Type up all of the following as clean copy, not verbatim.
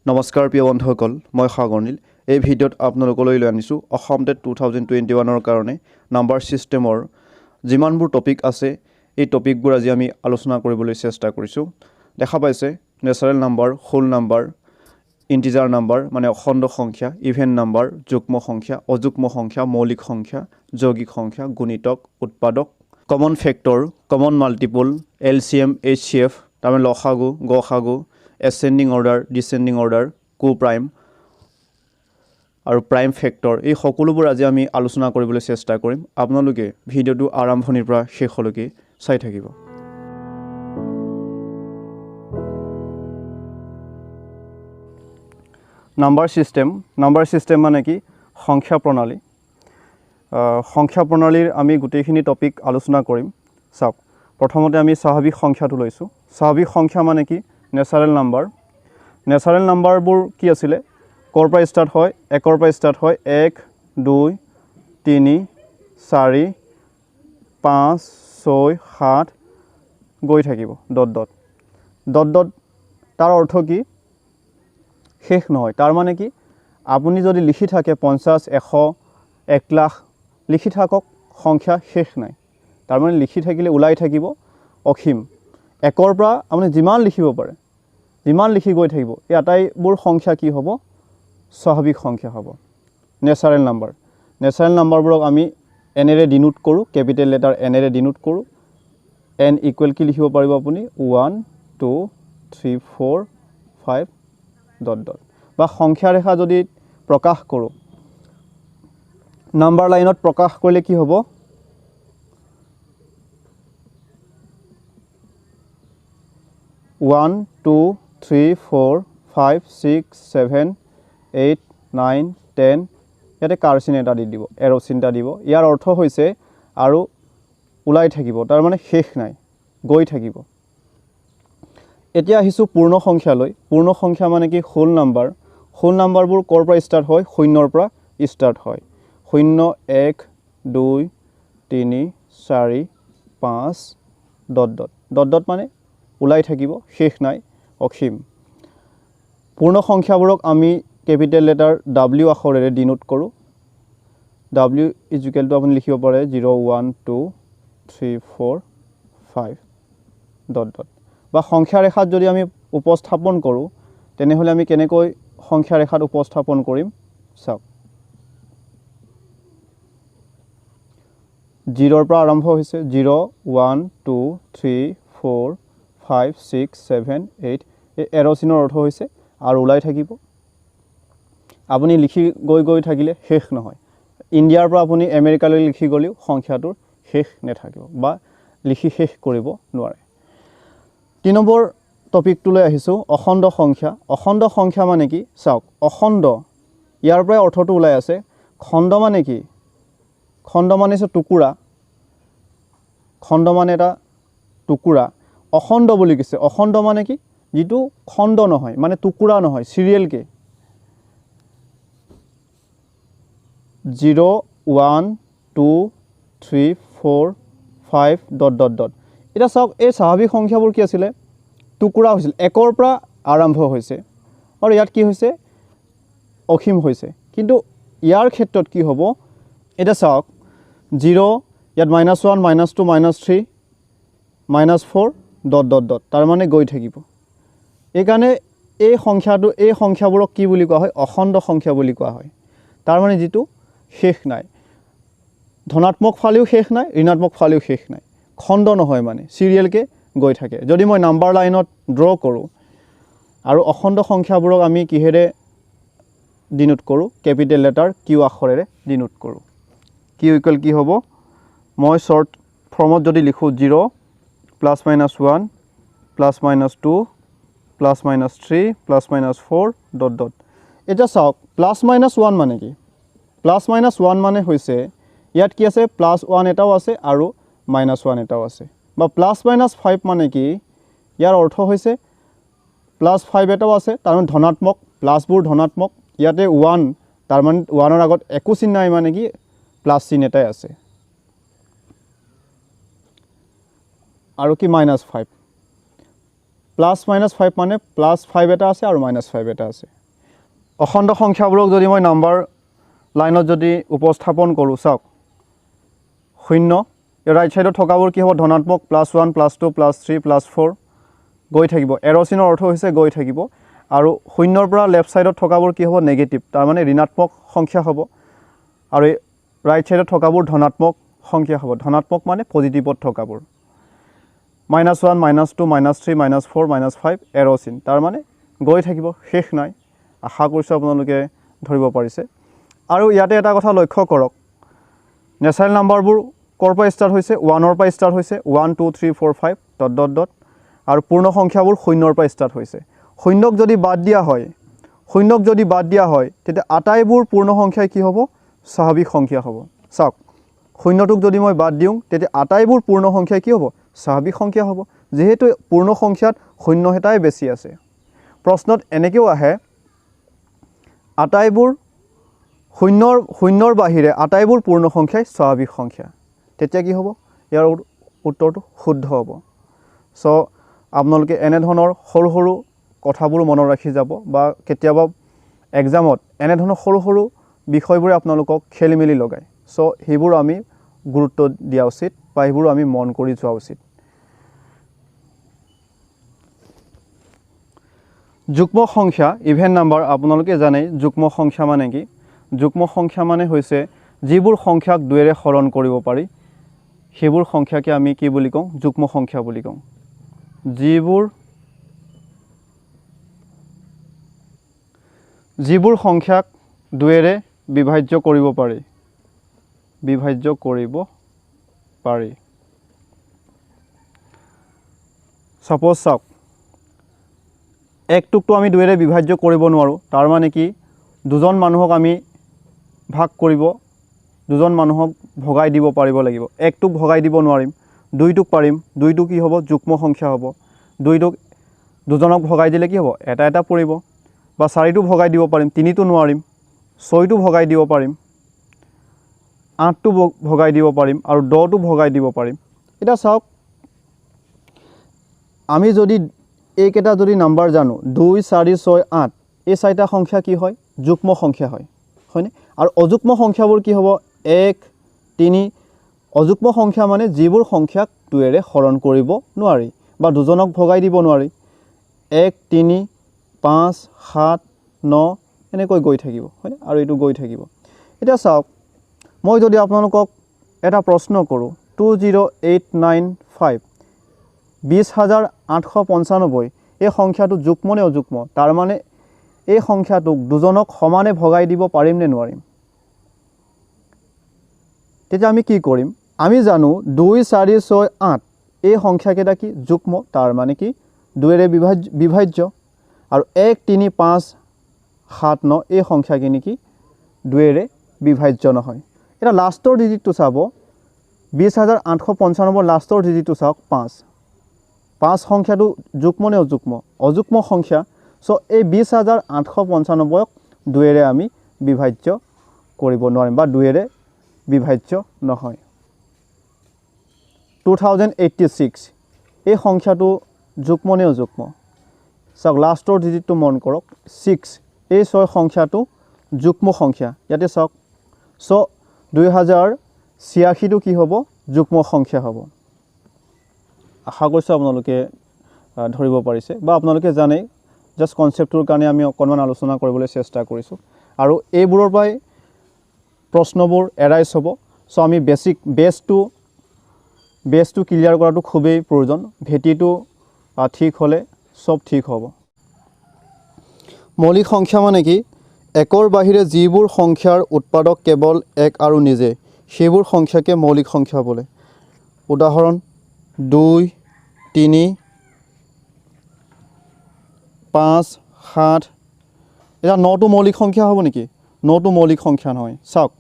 নমস্কাৰ প্ৰিয় বন্ধুসকল, মই সাগৰনীল। এই ভিডিঅ'ত আপোনালোকলৈ লৈ আনিছোঁ অসম টেট 2021ৰ কাৰণে নাম্বাৰ ছিষ্টেমৰ যিমানবোৰ টপিক আছে এই টপিকবোৰ আজি আমি আলোচনা কৰিবলৈ চেষ্টা কৰিছোঁ। দেখা পাইছে natural number, whole number, integer number মানে অখণ্ড সংখ্যা, ইভেন নাম্বাৰ, যুগ্ম সংখ্যা, অযুগ্ম সংখ্যা, মৌলিক সংখ্যা, যৌগিক সংখ্যা, গুণিতক, উৎপাদক, common factor, common multiple, LCM, HCF, তাৰমানে লসাগু, গসাগু, এচেণ্ডিং অৰ্ডাৰ, ডিচেণ্ডিং অৰ্ডাৰ, কো প্ৰাইম আৰু প্ৰাইম ফেক্টৰ, এই সকলোবোৰ আজি আমি আলোচনা কৰিবলৈ চেষ্টা কৰিম। আপোনালোকে ভিডিঅ'টো আৰম্ভণিৰ পৰা শেষলৈকে চাই থাকিব। নাম্বাৰ ছিষ্টেম মানে কি? সংখ্যা প্ৰণালী। সংখ্যা প্ৰণালীৰ আমি গোটেইখিনি টপিক আলোচনা কৰিম। চাওক, প্ৰথমতে আমি স্বাভাৱিক সংখ্যাটো লৈছোঁ। স্বাভাৱিক সংখ্যা মানে কি? Natural number. নেচাৰেল নাম্বাৰবোৰ কি আছিলে? ক'ৰ পৰা ষ্টাৰ্ট হয়? 1ৰ পৰা ষ্টাৰ্ট হয়। 1, 2, 3, 4, 5, 6, 7 গৈ থাকিব ডট ডট ডট ডট। তাৰ অৰ্থ কি? শেষ নহয়। তাৰ মানে কি? আপুনি যদি লিখি থাকে 50, 100, 1 লাখ লিখি থাকক, সংখ্যা শেষ নাই। তাৰমানে লিখি থাকিলে ওলাই থাকিব অসীম। 1ৰ পৰা আপুনি যিমান লিখিব পাৰে, যিমান লিখি গৈ থাকিব, এই আটাইবোৰ সংখ্যা কি হ'ব? স্বাভাৱিক সংখ্যা হ'ব, নেচাৰেল নাম্বাৰ। নেচাৰেল নাম্বাৰবোৰক আমি এনেৰে ডিনোট কৰোঁ, কেপিটেল লেটাৰ এনেৰে ডিনোট কৰোঁ। n ইকুৱেল কি লিখিব পাৰিব আপুনি? 1, 2, 3, 4, 5 ডট ডট। বা সংখ্যা ৰেখা যদি প্ৰকাশ কৰোঁ, নাম্বাৰ লাইনত প্ৰকাশ কৰিলে কি হ'ব? 1, 2, 3, 4, 5, 6, 7, 8, 9, 10 ইয়াতে কাৰচিন এটা দি দিব, এৰ' চিন এটা দিব। ইয়াৰ অৰ্থ হৈছে আৰু ওলাই থাকিব, তাৰমানে শেষ নাই, গৈ থাকিব। এতিয়া আহিছোঁ পূৰ্ণ সংখ্যালৈ। পূৰ্ণ সংখ্যা মানে কি? Whole number. হোল নাম্বাৰবোৰ ক'ৰ পৰা ষ্টাৰ্ট হয়? 0ৰ পৰা ষ্টাৰ্ট হয়। 0, 1, 2, 3, 4, 5 ডট ডট ডট ডট মানে ওলাই থাকিব, শেষ নাই, অসীম। পূৰ্ণ সংখ্যাবোৰক আমি কেপিটেল লেটাৰ W আখৰেৰে ডিনোট কৰোঁ। W ইজুকেলটো আপুনি লিখিব পাৰে 0, 1, 2, 3, 4, 5 ডট ডট। বা সংখ্যা ৰেখাত যদি আমি উপস্থাপন কৰোঁ, তেনেহ'লে আমি কেনেকৈ সংখ্যা ৰেখাত উপস্থাপন কৰিম? চাওক, 0ৰ পৰা আৰম্ভ হৈছে। 0, 1, 2, 3, 4, 5, 6, 7, 8 এই এৰ' চিনৰ অৰ্থ হৈছে আৰু ওলাই থাকিব। আপুনি লিখি গৈ থাকিলে শেষ নহয়। ইণ্ডিয়াৰ পৰা আপুনি আমেৰিকালৈ লিখি গ'লেও সংখ্যাটোৰ শেষ নাথাকিব বা লিখি শেষ কৰিব নোৱাৰে। 3 নম্বৰ টপিকটোলৈ আহিছোঁ, অখণ্ড সংখ্যা। অখণ্ড সংখ্যা মানে কি? চাওক, অখণ্ড ইয়াৰ পৰাই অৰ্থটো ওলাই আছে। খণ্ড মানে কি? খণ্ড মানে হৈছে টুকুৰা। খণ্ড মানে এটা টুকুৰা। অখণ্ড বুলি কৈছে। অখণ্ড মানে কি? যিটো খণ্ড নহয়, মানে টুকুৰা নহয়, চিৰিয়েলকৈ 0, 1, 2, 3, 4, 5 ডট ডট ডট। এতিয়া চাওক, এই স্বাভাৱিক সংখ্যাবোৰ কি আছিলে? টুকুৰা হৈছিল। 1ৰ পৰা আৰম্ভ হৈছে আৰু ইয়াত কি হৈছে? অসীম হৈছে। কিন্তু ইয়াৰ ক্ষেত্ৰত কি হ'ব? এতিয়া চাওক, 0 ইয়াত -1, -2, -3, -4 ডট ডট ডট, তাৰমানে গৈ থাকিব। এইকাৰণে এই সংখ্যাবোৰক কি বুলি কোৱা হয়? অখণ্ড সংখ্যা বুলি কোৱা হয়। তাৰমানে যিটো শেষ নাই, ধনাত্মক ফালেও শেষ নাই, ঋণাত্মক ফালেও শেষ নাই, খণ্ড নহয়, মানে চিৰিয়েলকৈ গৈ থাকে। যদি মই নাম্বাৰ লাইনত ড্ৰ কৰোঁ আৰু অখণ্ড সংখ্যাবোৰক আমি কিহেৰে ডিনোট কৰোঁ? কেপিটেল লেটাৰ কিউ আখৰেৰে ডিনোট কৰোঁ। কিউ ইকুৱেল কি হ'ব? মই শ্বৰ্ট ফৰ্মত যদি লিখোঁ 0, +-1, +-2, +-3, +-4 ডট ডট। এতিয়া চাওক, +-1 মানে কি? +-1 মানে হৈছে ইয়াত কি আছে? +1 এটাও আছে আৰু -1 এটাও আছে। বা +-5 মানে কি? ইয়াৰ অৰ্থ হৈছে +5 এটাও আছে, তাৰমানে ধনাত্মক, প্লাছবোৰ ধনাত্মক। ইয়াতে 1, তাৰমানে 1ৰ আগত একো চিন নাই, মানে কি? প্লাছ চিন এটাই আছে। আৰু কি? -5 প্লাছ মাইনাছ 5 মানে প্লাছ 5 এটা আছে আৰু মাইনাছ 5 এটা আছে। অখণ্ড সংখ্যাবোৰক যদি মই নাম্বাৰ লাইনত যদি উপস্থাপন কৰোঁ, চাওক 0 ৰাইট সাইডত থকাবোৰ কি হ'ব ধনাত্মক +1 +2 +3 +4 গৈ থাকিব। এৰ' চিনৰ অৰ্থ হৈছে গৈ থাকিব। আৰু 0ৰ পৰা লেফ্ট সাইডত থকাবোৰ কি হ'ব নেগেটিভ, তাৰ মানে ঋণাত্মক সংখ্যা হ'ব। আৰু ৰাইট সাইডত থকাবোৰ ধনাত্মক সংখ্যা হ'ব। ধনাত্মক মানে পজিটিভত থকাবোৰ -1 -2 -3 -4 -5 এৰ' চিন, তাৰ মানে গৈ থাকিব, শেষ নাই। আশা কৰিছোঁ আপোনালোকে ধৰিব পাৰিছে। আৰু ইয়াতে এটা কথা লক্ষ্য কৰক, নেচাৰেল নাম্বাৰবোৰ ক'ৰ পৰা ষ্টাৰ্ট হৈছে 1ৰ পৰা ষ্টাৰ্ট হৈছে 1 2 3 4 5 ... আৰু পূৰ্ণ সংখ্যাবোৰ 0ৰ পৰা ষ্টাৰ্ট হৈছে। 0ক যদি বাদ দিয়া হয় তেতিয়া আটাইবোৰ পূৰ্ণ সংখ্যাই কি হ'ব স্বাভাৱিক সংখ্যা হ'ব। চাওক 0টোক যদি মই বাদ দিওঁ তেতিয়া আটাইবোৰ পূৰ্ণ সংখ্যাই কি হ'ব স্বাভাৱিক সংখ্যা হ'ব, যিহেতু পূৰ্ণ সংখ্যাত 0 এটাই বেছি আছে। প্ৰশ্নত এনেকৈও আহে আটাইবোৰ 0ৰ বাহিৰে আটাইবোৰ পূৰ্ণ সংখ্যাই স্বাভাৱিক সংখ্যা, তেতিয়া কি হ'ব ইয়াৰ উত্তৰটো শুদ্ধ হ'ব। চ' আপোনালোকে এনেধৰণৰ সৰু সৰু কথাবোৰ মনত ৰাখি যাব, বা কেতিয়াবা এক্সামত এনেধৰণৰ সৰু সৰু বিষয়বোৰে আপোনালোকক খেলি মেলি লগায়। চ' সেইবোৰ আমি গুৰুত্ব দিয়া উচিত বা সেইবোৰ আমি মন কৰি যোৱা উচিত। যুগ্ম সংখ্যা ইভেন নাম্বাৰ, আপোনালোকে জানেই যুগ্ম সংখ্যা মানে কি। যুগ্ম সংখ্যা মানে হৈছে যিবোৰ সংখ্যাক 2ৰে হৰণ কৰিব পাৰি সেইবোৰ সংখ্যাকে আমি কি বুলি কওঁ যুগ্ম সংখ্যা বুলি কওঁ। যিবোৰ সংখ্যাক 2ৰে বিভাজ্য কৰিব পাৰি। সাপোজ চাওক 1টোকতো আমি 2ৰে বিভাজ্য কৰিব নোৱাৰোঁ, তাৰ মানে কি দুজন মানুহক আমি ভাগ কৰিব, দুজন মানুহক ভগাই দিব পাৰিব লাগিব। 1টোক ভগাই দিব নোৱাৰিম, 2টোক পাৰিম। 2টো কি হ'ব যুগ্ম সংখ্যা হ'ব। 2টোক দুজনক ভগাই দিলে কি হ'ব এটা এটা পৰিব। বা 4টো ভগাই দিব পাৰিম, 3টো নোৱাৰিম। 6টো ভগাই দিব পাৰিম, 8টো ভগাই দিব পাৰিম, আৰু 10টো ভগাই দিব পাৰিম। এতিয়া চাওক আমি যদি এইকেইটা যদি নাম্বাৰ জানো 2 4 6 8, এই 4টা সংখ্যা কি হয় যুগ্ম সংখ্যা হয়নে? আৰু অযুগ্ম সংখ্যাবোৰ কি হ'ব 1 3। অযুগ্ম সংখ্যা মানে যিবোৰ সংখ্যাক 2ৰে হৰণ কৰিব নোৱাৰি বা দুজনক ভগাই দিব নোৱাৰি। 1 3 5 7 9 এনেকৈ গৈ থাকিব হয়নে? আৰু এইটো গৈ থাকিব। এতিয়া চাওক মই যদি আপোনালোকক এটা প্ৰশ্ন কৰোঁ 20895 20,895 এই সংখ্যাটো যুগ্ম নে অযুগ্ম, তাৰ মানে এই সংখ্যাটোক দুজনক সমানে ভগাই দিব পাৰিম নে নোৱাৰিম? তেতিয়া আমি কি কৰিম, আমি জানো 2 4 6 8 এই সংখ্যাকেইটা কি যুগ্ম, তাৰ মানে কি 2ৰে বিভাজ্য। আৰু 1 3 5 7 9 এই সংখ্যাখিনি কি 2ৰে বিভাজ্য নহয়। এটা লাষ্টৰ ডিজিটটো চাব 20,895 লাষ্টৰ ডিজিটটো চাওক 5 সংখ্যাটো যুগ্ম নে অযুগ্ম? অযুগ্ম সংখ্যা। চ' এই 20,895ক 2ৰে আমি বিভাজ্য কৰিব নোৱাৰিম বা 2ৰে বিভাজ্য নহয়। 2086 এই সংখ্যাটো যুগ্ম নে অযুগ্ম? চাওক লাষ্টৰ ডিজিটটো মন কৰক 6, এই 6 সংখ্যাটো যুগ্ম সংখ্যা। ইয়াতে চাওক চ' 2086টো কি হ'ব যুগ্ম সংখ্যা হ'ব। আশা কৰিছোঁ আপোনালোকে ধৰিব পাৰিছে বা আপোনালোকে জানেই, জাষ্ট কনচেপ্টটোৰ কাৰণে আমি অকণমান আলোচনা কৰিবলৈ চেষ্টা কৰিছোঁ। আৰু এইবোৰৰ পৰাই প্ৰশ্নবোৰ এৰাইজ হ'ব। চ' আমি বেছটো ক্লিয়াৰ কৰাটো খুবেই প্ৰয়োজন। ভেটিটো ঠিক হ'লে চব ঠিক হ'ব। মৌলিক সংখ্যা মানে কি? 1ৰ বাহিৰে যিবোৰ সংখ্যাৰ উৎপাদক কেৱল 1 আৰু নিজে, সেইবোৰ সংখ্যাকে মৌলিক সংখ্যা বোলে। উদাহৰণ 2 3 5 7। এতিয়া 9টো মৌলিক সংখ্যা হ'ব নেকি? 9টো মৌলিক সংখ্যা নহয়। চাওক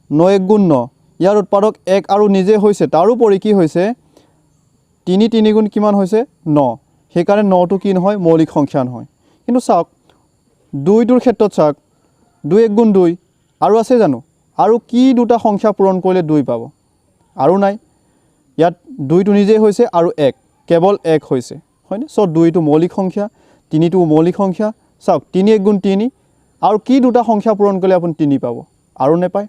9 1 গুণ 9, ইয়াৰ উৎপাদক 1 আৰু নিজে হৈছে, তাৰোপৰি কি হৈছে 3 3 গুণ কিমান হৈছে 9, সেইকাৰণে 9টো কি নহয় মৌলিক সংখ্যা নহয়। কিন্তু চাওক 2টোৰ ক্ষেত্ৰত চাওক 2 1 গুণ 2 আৰু আছে জানো? আৰু কি দুটা সংখ্যা পূৰণ কৰিলে 2 পাব? আৰু নাই। ইয়াত 2টো নিজেই হৈছে আৰু 1, কেৱল 1 হৈছে হয়নে সো 2টো মৌলিক সংখ্যা 3টো মৌলিক সংখ্যা চাওক 3 1 গুণ 3 আৰু কি দুটা সংখ্যা পূৰণ কৰিলে আপুনি 3 পাব আৰু নেপায়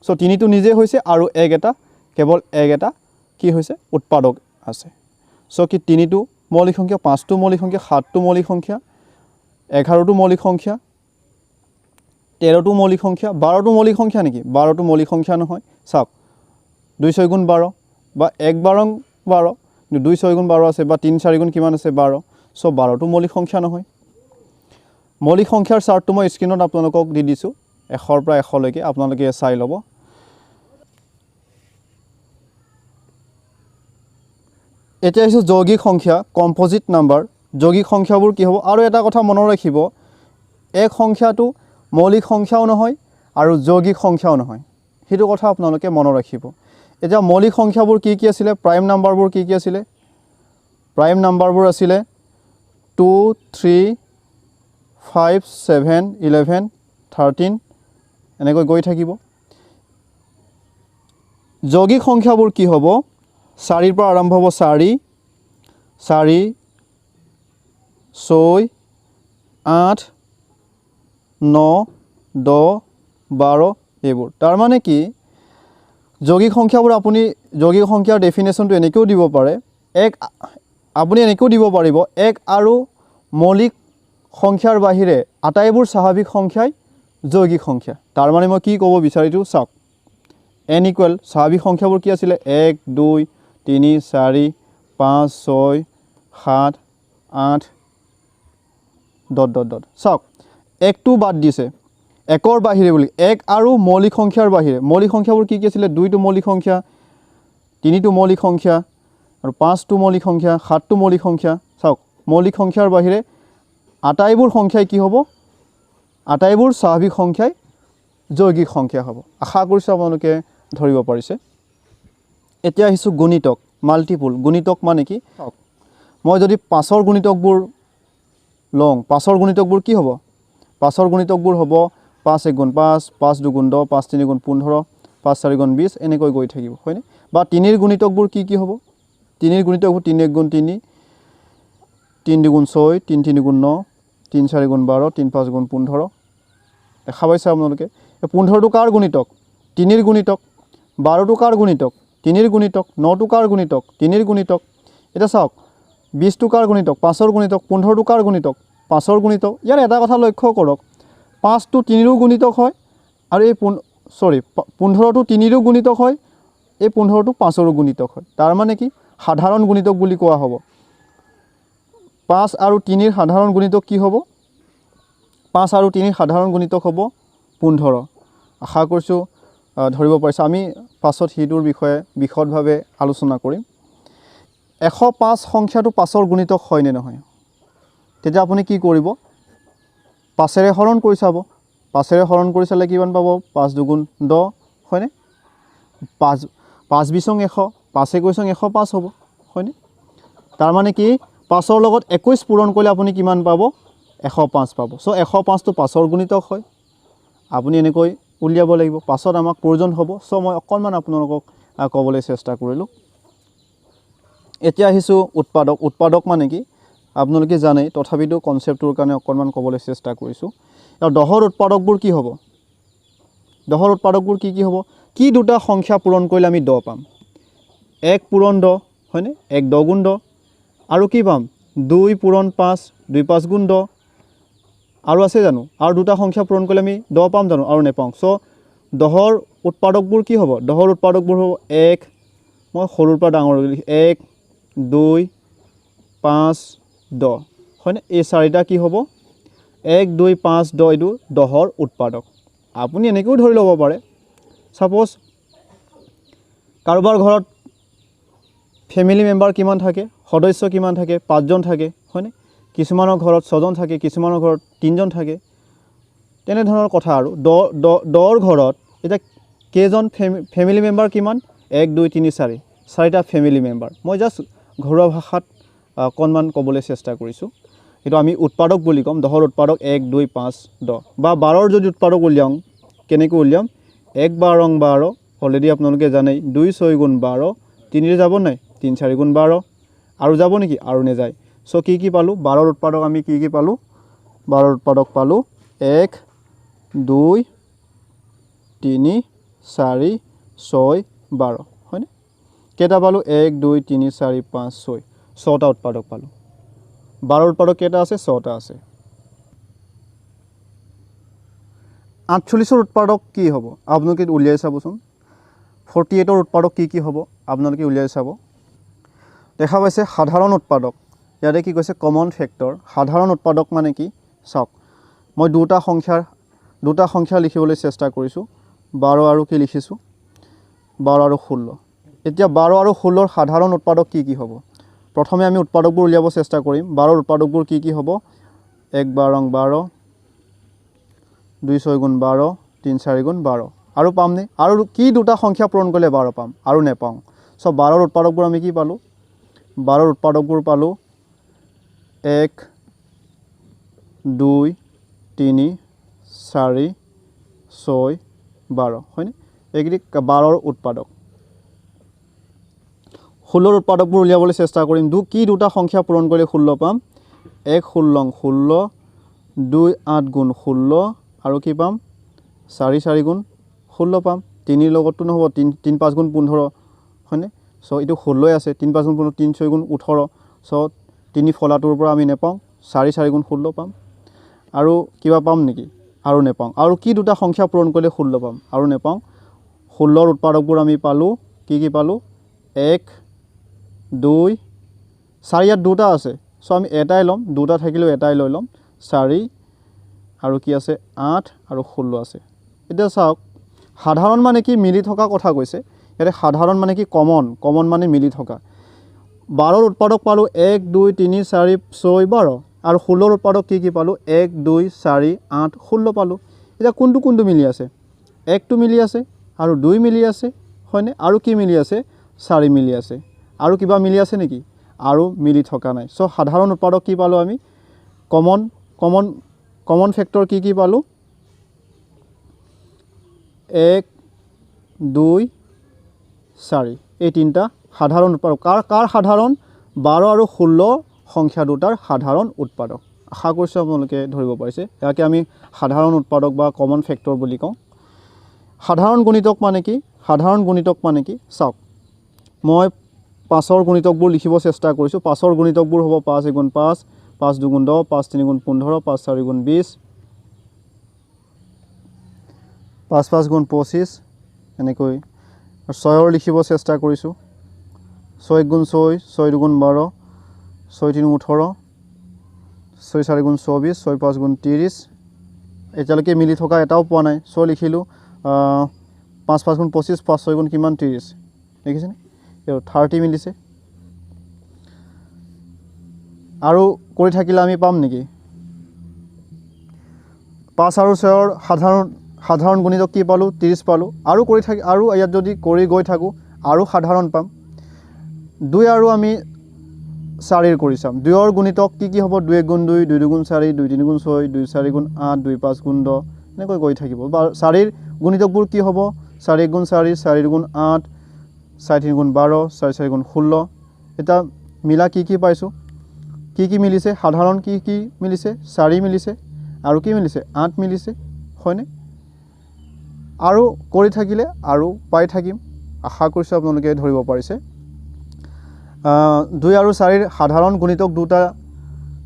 সো 3টো নিজে হৈছে আৰু 1 এটা কেৱল 1 এটা কি হৈছে উৎপাদক আছে সো কি 3টো মৌলিক সংখ্যা 5টো মৌলিক সংখ্যা 7টো মৌলিক সংখ্যা 11টো মৌলিক সংখ্যা 13টো মৌলিক সংখ্যা 12টো মৌলিক সংখ্যা নেকি 12টো মৌলিক সংখ্যা নহয় চাওক 2 6 গুণ 12 বা 1 12 12 2 6 গুণ 12 আছে বা 3 4 গুণ কিমান আছে 12 সো 12টো মৌলিক সংখ্যা নহয় মৌলিক সংখ্যাৰ চাৰ্টটো মই স্ক্ৰিনত আপোনালোকক দি দিছোঁ 100 পৰা 100 লৈকে আপোনালোকে চাই ল'ব এতিয়া হৈছে যৌগিক সংখ্যা কম্পোজিট নাম্বাৰ যৌগিক সংখ্যাবোৰ কি হ'ব আৰু এটা কথা মনত ৰাখিব এক সংখ্যাটো মৌলিক সংখ্যাও নহয় আৰু যৌগিক সংখ্যাও নহয় সেইটো কথা আপোনালোকে মনত ৰাখিব এতিয়া মৌলিক সংখ্যাবোৰ কি কি আছিল প্ৰাইম নাম্বাৰবোৰ কি কি আছিল প্ৰাইম নাম্বাৰবোৰ আছিল 2 3 5 7 11 13 এনেকৈ গৈ থাকিব যৌগিক সংখ্যাবোৰ কি হ'ব 4 পৰা আৰম্ভ হ'ব 4 4 6 8 9 10 12 এইবোৰ তাৰ মানে কি যৌগিক সংখ্যাবোৰ আপুনি যৌগিক সংখ্যাৰ ডেফিনেশ্যনটো এনেকৈও দিব পাৰে এক আপুনি এনেকৈও দিব পাৰিব এক আৰু মৌলিক সংখ্যাৰ বাহিৰে আটাইবোৰ স্বাভাৱিক সংখ্যাই যৌগিক সংখ্যা তাৰ মানে মই কি ক'ব বিচাৰিছো চাওক n ইকুৱেল স্বাভাৱিক সংখ্যাবোৰ কি আছিল 1 2 3 4 5 6 7 8 ডট ডট ডট চাওক একটো বাদ দিছে একৰ বাহিৰে বুলি এক আৰু মৌলিক সংখ্যাৰ বাহিৰে মৌলিক সংখ্যাবোৰ কি কি আছিল 2টো মৌলিক সংখ্যা 3টো মৌলিক সংখ্যা আৰু 5টো মৌলিক সংখ্যা 7টো মৌলিক সংখ্যা চাওক মৌলিক সংখ্যাৰ বাহিৰে আটাইবোৰ সংখ্যাই কি হ'ব আটাইবোৰ স্বাভাৱিক সংখ্যাই যৌগিক সংখ্যা হ'ব আশা কৰিছোঁ আপোনালোকে ধৰিব পাৰিছে এতিয়া আহিছোঁ গুণিতক মাল্টিপুল গুণিতক মানে কি মই যদি 5ৰ গুণিতকবোৰ লওঁ 5ৰ গুণিতকবোৰ কি হ'ব 5ৰ গুণিতকবোৰ হ'ব 5 1 গুণ 5 5 2 গুণ 10 5 3 গুণ 15 5 4 গুণ 20 এনেকৈ গৈ থাকিব হয়নে বা 3ৰ গুণিতকবোৰ কি কি হ'ব 3ৰ গুণিতকবোৰ 3 1 গুণ 3 3 2 গুণ 6 3 3 গুণ 9 3 4 গুণ 12 3 5 গুণ 15 দেখা পাইছে আপোনালোকে 15টো কাৰ গুণিতক 3ৰ গুণিতক 12টো কাৰ গুণিতক 3ৰ গুণিতক 9টো কাৰ গুণিতক 3ৰ গুণিতক এটা চাওক 20টো কাৰ গুণিতক 5ৰ গুণিতক 15টো কাৰ গুণিতক 5ৰ গুণিতক ইয়াৰ এটা কথা লক্ষ্য কৰক 5টো 3ৰো গুণিতক হয় আৰু এই 15টো 3ৰো গুণিতক হয় এই 15টো 5ৰো গুণিতক হয় তাৰ মানে কি সাধাৰণ গুণিতক বুলি কোৱা হ'ব 5 আৰু 3ৰ সাধাৰণ গুণিতক কি হ'ব 5 আৰু 3ৰ সাধাৰণ গুণিতক হ'ব 15 আশা কৰিছোঁ ধৰিব পাৰিছে আমি পাছত হিটোৰ বিষয়ে বিশদভাৱে আলোচনা কৰিম 105 সংখ্যাটো 5ৰ গুণিতক হয় নে নহয় তেতিয়া আপুনি কি কৰিব 5ৰে হৰণ কৰি চাব 5ৰে হৰণ কৰি চালে কিমান পাব 5 2 গুণ 10 হয়নে 5 5 20 100 5 21 105 হ'ব হয়নে তাৰ মানে কি 5ৰ লগত 21 পূৰণ কৰিলে আপুনি কিমান পাব 105 পাব সো 105টো 5ৰ গুণিতক হয় আপুনি এনেকৈ উলিয়াব লাগিব পাছত আমাক প্ৰয়োজন হ'ব সো মই অকণমান আপোনালোকক ক'বলৈ চেষ্টা কৰিলোঁ এতিয়া আহিছোঁ উৎপাদক উৎপাদক মানে কি আপোনালোকে জানে তথাপিতো কনসেপ্টৰ কাৰণে অকণমান ক'বলৈ চেষ্টা কৰিছোঁ আৰু দহৰ উৎপাদকবোৰ কি হ'ব দহৰ উৎপাদকবোৰ কি হ'ব কি দুটা সংখ্যা পূৰণ কৰিলে আমি 10 পাম 1 পূৰণ 10 হয়নে 1 10 গুণ 10 আৰু কি পাম 2 পূৰণ 5 2 5 গুণ 10 আৰু আছে জানো আৰু দুটা সংখ্যা পূৰণ কৰিলে আমি 10 পাম জানো আৰু নেপাওঁ সো দহৰ উৎপাদকবোৰ কি হ'ব দহৰ উৎপাদকবোৰ হ'ব 1 মই সৰুৰ পৰা ডাঙৰ 1 2 5 10 হয়নে এই চাৰিটা কি হ'ব 1 2 5 10 এইটো দহৰ উৎপাদক আপুনি এনেকৈও ধৰি ল'ব পাৰে সাপোজ কাৰোবাৰ ঘৰত ফ্যামিলি মেম্বাৰ কিমান থাকে সদস্য কিমান থাকে 5 জন থাকে হয়নে কিছুমানৰ ঘৰত 6 জন থাকে কিছুমানৰ ঘৰত 3 জন থাকে তেনে ধৰণৰ কথা আৰু 10ৰ ঘৰত এটা কেইজন ফ্যামিলি মেম্বাৰ কিমান 1 2 3 4 চাৰিটা ফ্যামিলি মেম্বাৰ মই জাস্ট ঘৰুৱা ভাষাত অকণমান ক'বলৈ চেষ্টা কৰিছোঁ এইটো আমি উৎপাদক বুলি ক'ম দহৰ উৎপাদক 1 2 5 10 বা 12ৰ যদি উৎপাদক উলিয়াম কেনেকৈ উলিয়াম 1 12 ৰং 12 অলৰেডি আপোনালোকে জানেই 2 6 গুণ 12 3 যাব নাই 3 4 গুণ 12 আৰু যাব নেকি আৰু নেযায় সো কি পালোঁ 12ৰ উৎপাদক আমি কি পালোঁ 12ৰ উৎপাদক পালোঁ 1 2 3 4 6 12 হয়নে কেইটা পালোঁ 1 2 3 4 5 6 6টা উৎপাদক পালোঁ 12ৰ উৎপাদক কেইটা আছে 6টা আছে 48ৰ উৎপাদক কি হ'ব আপোনালোকে উলিয়াই চাবচোন 48ৰ উৎপাদক কি হ'ব আপোনালোকে উলিয়াই চাব দেখা পাইছে সাধাৰণ উৎপাদক ইয়াতে কি কৈছে কমন ফেক্টৰ সাধাৰণ উৎপাদক মানে কি চাওক মই দুটা সংখ্যা লিখিবলৈ চেষ্টা কৰিছোঁ 12 আৰু কি লিখিছোঁ 12 আৰু 16 এতিয়া 12 আৰু 16ৰ সাধাৰণ উৎপাদক কি হ'ব প্ৰথমে আমি উৎপাদকবোৰ উলিয়াব চেষ্টা কৰিম 12ৰ উৎপাদকবোৰ কি হ'ব 1 12 12 2 6 গুণ 12 3 4 গুণ 12 আৰু পামনে আৰু কি দুটা সংখ্যা পূৰণ কৰিলে 12 পাম আৰু নেপাওঁ সো 12ৰ উৎপাদকবোৰ আমি কি পালোঁ 12ৰ উৎপাদকবোৰ পালোঁ 1 2 3 4 6 12 হয়নে এইখিনি 12ৰ উৎপাদক 16ৰ উৎপাদকবোৰ উলিয়াবলৈ চেষ্টা কৰিম কি দুটা সংখ্যা পূৰণ কৰিলে 16 পাম 1 16 16 2 8 গুণ 16 আৰু কি পাম 4 4 গুণ 16 পাম 3 লগতটো নহ'ব 3 5 গুণ 15 হয়নে সো এইটো 16 আছে 3 5 গুণ 15 3 6 গুণ 18 সো 3 ফলাটোৰ পৰা আমি নেপাওঁ 4 4 গুণ 16 পাম আৰু কিবা পাম নেকি আৰু নেপাওঁ আৰু কি দুটা সংখ্যা পূৰণ কৰিলে 16 পাম আৰু নেপাওঁ 16ৰ উৎপাদকবোৰ আমি পালোঁ কি পালোঁ 1 2 4 ইয়াত দুটা আছে সো আমি এটাই ল'ম দুটা থাকিলেও এটাই লৈ ল'ম 4 আৰু কি আছে 8 আৰু 16 আছে এতিয়া চাওক সাধাৰণ মানে কি মিলি থকা কথা কৈছে ইয়াতে সাধাৰণ মানে কি কমন মানে মিলি থকা 12ৰ উৎপাদক পালোঁ 1 2 3 4 6 12 আৰু 16ৰ উৎপাদক কি পালোঁ 1 2 4 8 16 পালোঁ এতিয়া কোনটো মিলি আছে 1টো মিলি আছে আৰু 2 মিলি আছে হয়নে আৰু কি মিলি আছে 4 মিলি আছে আৰু কিবা মিলি আছে নেকি আৰু মিলি থকা নাই সো সাধাৰণ উৎপাদক কি পালোঁ আমি কমন ফেক্টৰ কি পালোঁ 1 2 4 এই তিনিটা সাধাৰণ উৎপাদক কাৰ সাধাৰণ 12 আৰু 16 সংখ্যা দুটাৰ সাধাৰণ উৎপাদক আশা কৰিছোঁ আপোনালোকে ধৰিব পাৰিছে ইয়াকে আমি সাধাৰণ উৎপাদক বা কমন ফেক্টৰ বুলি কওঁ সাধাৰণ গুণিতক মানে কি চাওক মই 5ৰ গুণিতকবোৰ লিখিব চেষ্টা কৰিছোঁ 5ৰ গুণিতকবোৰ হ'ব 5 গুণ 5 5 2 গুণ 10 5 3 গুণ 15 5 4 গুণ 20 5 5 গুণ 25 এনেকৈ 6ৰ লিখিব চেষ্টা কৰিছোঁ 6 গুণ 6 6 2 গুণ 12 6 3 18 6 4 গুণ 24 6 5 গুণ 30 এতিয়ালৈকে মিলি থকা এটাও পোৱা নাই সো লিখিলোঁ 5 5 গুণ 25 5 6 গুণ কিমান 30 দেখিছেনে 30 মিলিছে আৰু কৰি থাকিলে আমি পাম নেকি 5 আৰু 6ৰ সাধাৰণ গুণিতক কি পালোঁ 30 পালোঁ আৰু আৰু ইয়াত যদি কৰি গৈ থাকোঁ আৰু সাধাৰণ পাম 2 আৰু আমি 4ৰ কৰি চাম 2ৰ গুণিতক কি হ'ব 2 গুণ 2 2 2 গুণ 4 2 3 গুণ 6 2 4 গুণ 8 2 5 গুণ 10 এনেকৈ গৈ থাকিব বা 4ৰ গুণিতকবোৰ কি হ'ব 4 গুণ 4 4 গুণ 8 4 3 গুণ 12 4 4 গুণ 16 এটা মিলা কি পাইছোঁ কি মিলিছে সাধাৰণ কি মিলিছে 4 মিলিছে আৰু কি মিলিছে 8 মিলিছে হয়নে আৰু কৰি থাকিলে আৰু পাই থাকিম আশা কৰিছোঁ আপোনালোকে ধৰিব পাৰিছে 2 আৰু 4ৰ সাধাৰণ গুণিতক দুটা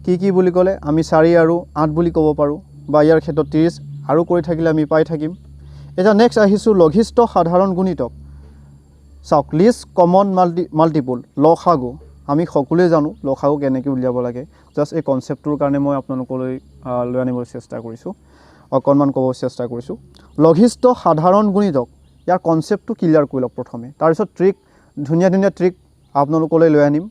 কি বুলি ক'লে আমি 4 আৰু 8 বুলি ক'ব পাৰোঁ বা ইয়াৰ ক্ষেত্ৰত 30 আৰু কৰি থাকিলে আমি পাই থাকিম এটা নেক্সট আহিছোঁ লঘিষ্ঠ সাধাৰণ গুণিতক চাওক লিষ্ট কমন মাল্টিপুল লসাগু আমি সকলোৱে জানো লসাগু কেনেকৈ উলিয়াব লাগে জাষ্ট এই কনচেপ্টটোৰ কাৰণে মই আপোনালোকলৈ লৈ আনিবলৈ চেষ্টা কৰিছোঁ অকণমান ক'ব চেষ্টা কৰিছোঁ লঘিষ্ঠ সাধাৰণ গুণিতক ইয়াৰ কনচেপ্টটো ক্লিয়াৰ কৰি লওক প্ৰথমে তাৰপিছত ধুনীয়া ট্ৰিক আপোনালোকলৈ লৈ আনিম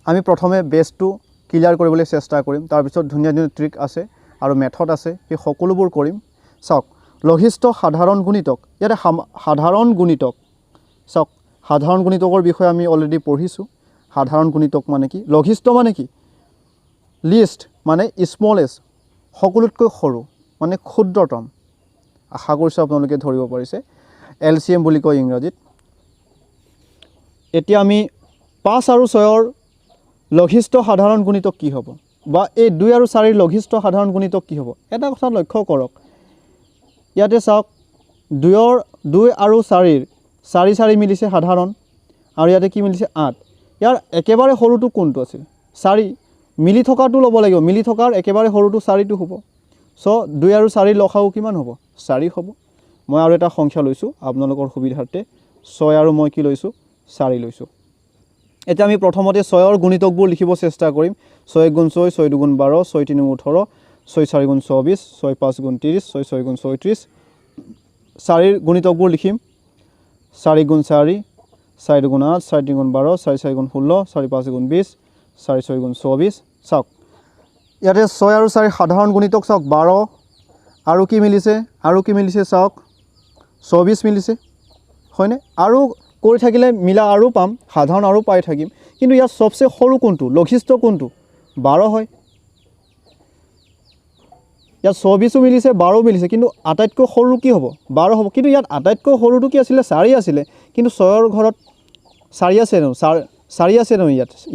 আমি প্ৰথমে বেছটো ক্লিয়াৰ কৰিবলৈ চেষ্টা কৰিম তাৰপিছত ধুনীয়া ট্ৰিক আছে আৰু মেথড আছে সেই সকলোবোৰ কৰিম চাওক লঘিষ্ঠ সাধাৰণ গুণিতক ইয়াতে সাধাৰণ গুণিতক চাওক সাধাৰণ গুণিতকৰ বিষয়ে আমি অলৰেডি পঢ়িছোঁ সাধাৰণ গুণিতক মানে কি লঘিষ্ঠ মানে কি লিষ্ট মানে স্মলেষ্ট সকলোতকৈ সৰু মানে ক্ষুদ্ৰতম আশা কৰিছোঁ আপোনালোকে ধৰিব পাৰিছে LCM বুলি কয় ইংৰাজীত এতিয়া আমি 5 আৰু 6ৰ লঘিষ্ঠ সাধাৰণ গুণিতক কি হ'ব বা এই 2 আৰু 4ৰ লঘিষ্ঠ সাধাৰণ গুণিতক কি হ'ব এটা কথা লক্ষ্য কৰক ইয়াতে চাওক 2 আৰু 4ৰ 4 মিলিছে সাধাৰণ আৰু ইয়াতে কি মিলিছে 8 ইয়াৰ একেবাৰে সৰুটো কোনটো আছিল 4 মিলি থকাটো ল'ব লাগিব মিলি থকাৰ একেবাৰে সৰুটো 4টো হ'ব সো 2 আৰু 4ৰ লসাগু কিমান হ'ব 4 হ'ব মই আৰু এটা সংখ্যা লৈছোঁ আপোনালোকৰ সুবিধাৰ্থে 6 আৰু মই কি লৈছোঁ 4 লৈছোঁ এতিয়া আমি প্ৰথমতে 6ৰ গুণিতকবোৰ লিখিব চেষ্টা কৰিম 6 গুণ 6 6 2 গুণ 12 6 3 গুণ 18 6 4 গুণ 24 6 5 গুণ 30 6 6 গুণ 36 4ৰ গুণিতকবোৰ লিখিম 4 গুণ 4 4 2 গুণ 8 4 3 গুণ 12 4 4 গুণ 16 4 5 গুণ 20 4 6 গুণ 24 চাওক ইয়াতে 6 আৰু 4 সাধাৰণ গুণিতক চাওক 12 আৰু কি মিলিছে চাওক 24 মিলিছে হয়নে আৰু কৰি থাকিলে মিলা আৰু পাম সাধাৰণ আৰু পাই থাকিম কিন্তু ইয়াৰ সবচে সৰু কোনটো লঘিষ্ঠ কোনটো 12 হয় ইয়াত 24 মিলিছে 12 মিলিছে কিন্তু আটাইতকৈ সৰু কি হ'ব 12 হ'ব কিন্তু ইয়াত আটাইতকৈ সৰুটো কি আছিলে 4 আছিলে কিন্তু 6ৰ ঘৰত 4 আছে ন 4 আছে ন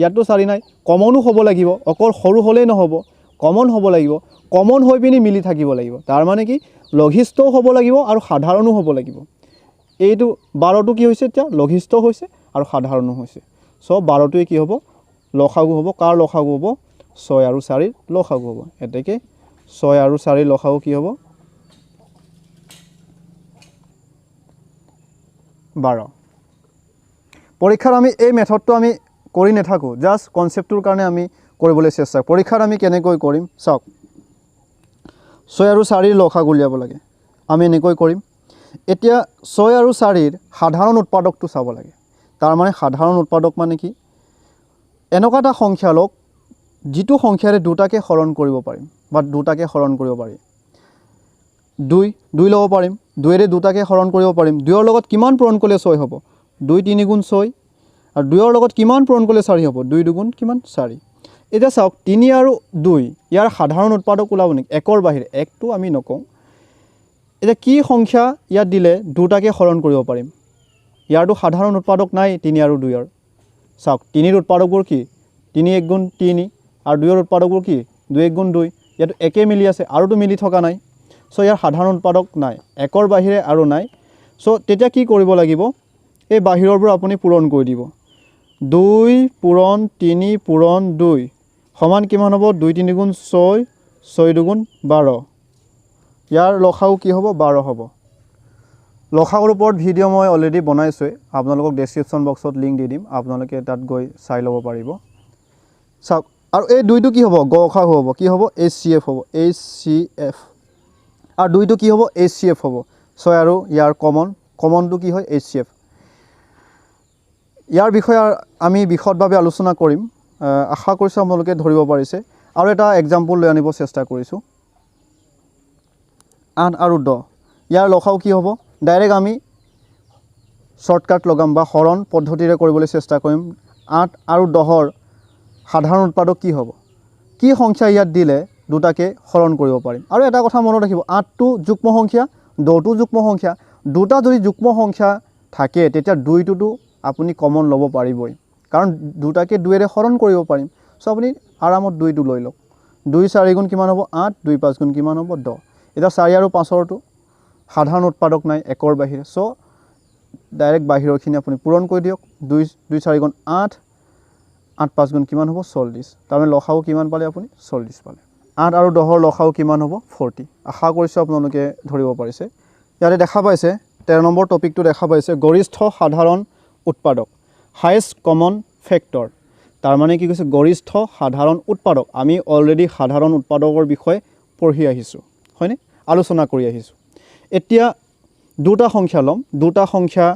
ইয়াততো 4 নাই কমনো হ'ব লাগিব অকল সৰু হ'লেই নহ'ব কমন হ'ব লাগিব কমন হৈ পিনি মিলি থাকিব লাগিব তাৰ মানে কি লঘিষ্ঠও হ'ব লাগিব আৰু সাধাৰণো হ'ব লাগিব এইটো 12টো কি হৈছে এতিয়া লঘিষ্ঠ হৈছে আৰু সাধাৰণো হৈছে সো 12টোৱে কি হ'ব লসাগু হ'ব কাৰ লসাগু হ'ব 6 আৰু 4ৰ লসাগু হ'ব এতেকে 6 আৰু 4ৰ লসাগু কি হ'ব 12 পৰীক্ষাত আমি এই মেথডটো আমি কৰি নাথাকো জাস্ট কনসেপ্টৰ কাৰণে আমি কৰিবলৈ চেষ্টা পৰীক্ষাত আমি কেনেকৈ কৰিম চাওক 6 আৰু 4ৰ লসাগু উলিয়াব লাগে আমি এনেকৈ কৰিম এতিয়া 6 আৰু 4ৰ সাধাৰণ উৎপাদকটো চাব লাগে তাৰ মানে সাধাৰণ উৎপাদক মানে কি এনেকুৱা এটা সংখ্যা লওক যিটো সংখ্যাৰে দুটাকে হৰণ কৰিব পাৰিম বা দুটাকে হৰণ কৰিব পাৰি 2 ল'ব পাৰিম 2ৰে দুটাকে হৰণ কৰিব পাৰিম 2ৰ লগত কিমান পূৰণ কৰিলে 6 হ'ব 2 3 গুণ 6 আৰু 2ৰ লগত কিমান পূৰণ কৰিলে 4 হ'ব 2 2 গুণ কিমান 4 এতিয়া চাওক 3 আৰু 2 ইয়াৰ সাধাৰণ উৎপাদক ওলাব নেকি 1ৰ বাহিৰে 1টো আমি নকওঁ এটা কি সংখ্যা ইয়াত দিলে দুটাকে হৰণ কৰিব পাৰিম ইয়াৰটো সাধাৰণ উৎপাদক নাই 3 আৰু 2ৰ চাওক 3ৰ উৎপাদকবোৰ কি 3 1 গুণ 3 আৰু 2ৰ উৎপাদকবোৰ কি 2 1 গুণ 2 ইয়াত একে মিলি আছে আৰুটো মিলি থকা নাই সো ইয়াৰ সাধাৰণ উৎপাদক নাই 1ৰ বাহিৰে আৰু নাই সো তেতিয়া কি কৰিব লাগিব এই বাহিৰৰবোৰ আপুনি পূৰণ কৰি দিব 2 পূৰণ 3 পূৰণ 2 সমান কিমান হ'ব 2 3 গুণ 6 6 2 গুণ 12 ইয়াৰ লসাগু কি হ'ব 12 হ'ব লসাগুৰ ওপৰত ভিডিঅ' মই অলৰেডি বনাইছোঁৱেই আপোনালোকক ডেছক্ৰিপশ্যন বক্সত লিংক দি দিম আপোনালোকে তাত গৈ চাই ল'ব পাৰিব চাওক আৰু এই 2টো কি হ'ব গসাগু হ'ব কি হ'ব HCF হ'ব HCF আৰু 2টো কি হ'ব HCF হ'ব 6 আৰু ইয়াৰ কমনটো কি হয় HCF ইয়াৰ বিষয়ে আমি বিশদভাৱে আলোচনা কৰিম আশা কৰিছোঁ আপোনালোকে ধৰিব পাৰিছে আৰু এটা এক্সাম্পল লৈ আনিব চেষ্টা কৰিছোঁ 8 আৰু 10 ইয়াৰ লসাগু কি হ'ব ডাইৰেক্ট আমি শৰ্টকাট লগাম বা হৰণ পদ্ধতিৰে কৰিবলৈ চেষ্টা কৰিম 8 আৰু 10ৰ সাধাৰণ উৎপাদক কি হ'ব কি সংখ্যা ইয়াত দিলে দুটাকে হৰণ কৰিব পাৰিম আৰু এটা কথা মনত ৰাখিব 8টো যুগ্ম সংখ্যা 10টো যুগ্ম সংখ্যা দুটা যদি যুগ্ম সংখ্যা থাকে তেতিয়া 2টোতো আপুনি কমন ল'ব পাৰিবই কাৰণ দুটাকে 2ৰে হৰণ কৰিব পাৰিম সো আপুনি আৰামত 2টো লৈ লওক 2 4 গুণ কিমান হ'ব 8 2 5 গুণ কিমান হ'ব 10 এটা 4 আৰু 5ৰটো সাধাৰণ উৎপাদক নাই 1ৰ বাহিৰে সো ডাইৰেক্ট বাহিৰৰখিনি আপুনি পূৰণ কৰি দিয়ক 2 4 গুণ 8 8 5 গুণ কিমান হ'ব 40 তাৰমানে লসাগু কিমান পালে আপুনি 40 পালে 8 আৰু 10ৰ লসাগু কিমান হ'ব 40 আশা কৰিছোঁ আপোনালোকে ধৰিব পাৰিছে ইয়াতে দেখা পাইছে 13 নম্বৰ টপিকটো দেখা পাইছে গৰিষ্ঠ সাধাৰণ উৎপাদক হাইয়েষ্ট কমন ফেক্টৰ তাৰ মানে কি কৈছে গৰিষ্ঠ সাধাৰণ উৎপাদক আমি অলৰেডি সাধাৰণ উৎপাদকৰ বিষয়ে পঢ়ি আহিছোঁ হয়নে আলোচনা কৰি আহিছোঁ এতিয়া দুটা সংখ্যা ল'ম দুটা সংখ্যা